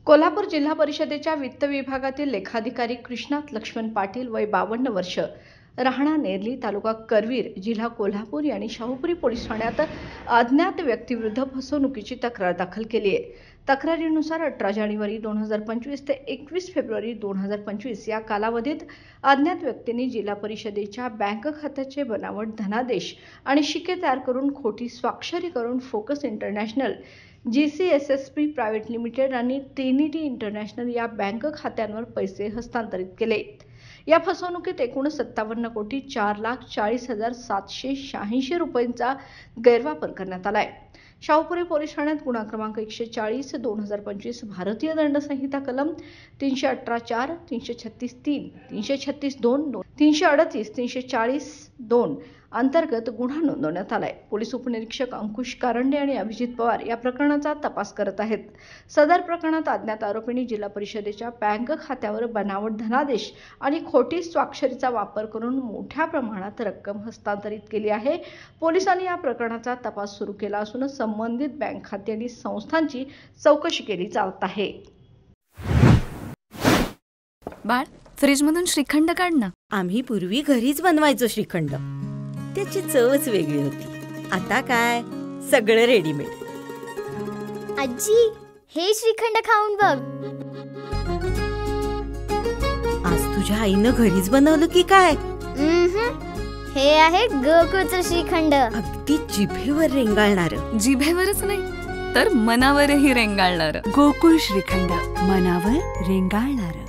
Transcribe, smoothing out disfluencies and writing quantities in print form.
कोल्हापूर जिल्हा परिषदेच्या वित्त विभागातील लेखाधिकारी कृष्णात लक्ष्मण पाटील वय 52 वर्ष राहणार नेरली तालुका करवीर जिल्हा कोल्हापूर यांनी शाहूपुरी पोलीस ठाण्यात अज्ञात व्यक्तीविरुद्ध फसवणुकीची तक्रार दाखल केली आहे। तक्रारीनुसार 18 जानेवारी 2025 ते 21 फेब्रुवारी 2025 या कालावधीत अज्ञात व्यक्तींनी जिल्हा परिषदेच्या बँक खात्याचे बनावट धनादेश आणि शिक्के तयार करून खोटी स्वाक्षरी करून focus international, GCSSP private limited आणि ट्रिनिटी इंटरनॅशनल या बँक खात्यांवर पैसे हस्तांतरित केले। या फसवणुकीत एकूण 57,40,40,786 रुपयांचा गैरवापर करण्यात आलाय। शाहूपुरी पोलीस ठाण्यात गुन्हा क्रमांक 140/2025 भारतीय दंड संहिता कलम 318(4), 336(3), 336(2), 338, 340(2) अंतर्गत गुन्हा नोंदवण्यात आलाय। पोलीस उपनिरीक्षक अंकुश कारंडे आणि अभिजित पवार या प्रकरणाचा तपास करत आहेत। सदर प्रकरणात अज्ञात आरोपींनी जिल्हा परिषदेच्या बँक खात्यावर बनावट धनादेश आणि खोटी स्वाक्षरीचा वापर करून मोठ्या प्रमाणात रक्कम हस्तांतरित केली आहे। पोलिसांनी या प्रकरणाचा तपास सुरू केला असून संबंधित बँक खाते आणि संस्थांची चौकशी केली जात आहे। बाळ, फ्रीजमधून श्रीखंड काढ ना। आम्ही पूर्वी घरीच बनवायचो श्रीखंड, त्याची चवच वेगळी होती। आता काय सगळं रेडीमेड। आजी, हे श्रीखंड खाऊन बघ। आज तुझ्या आईनं घरीच बनवलं की काय? हे आहे गोकुळचं श्रीखंड। अगदी जिभेवर रेंगाळणारं। जिभेवरच नाही तर मनावरही रेंगाळणारं। गोकुळ श्रीखंड, मनावर रेंगाळणारं।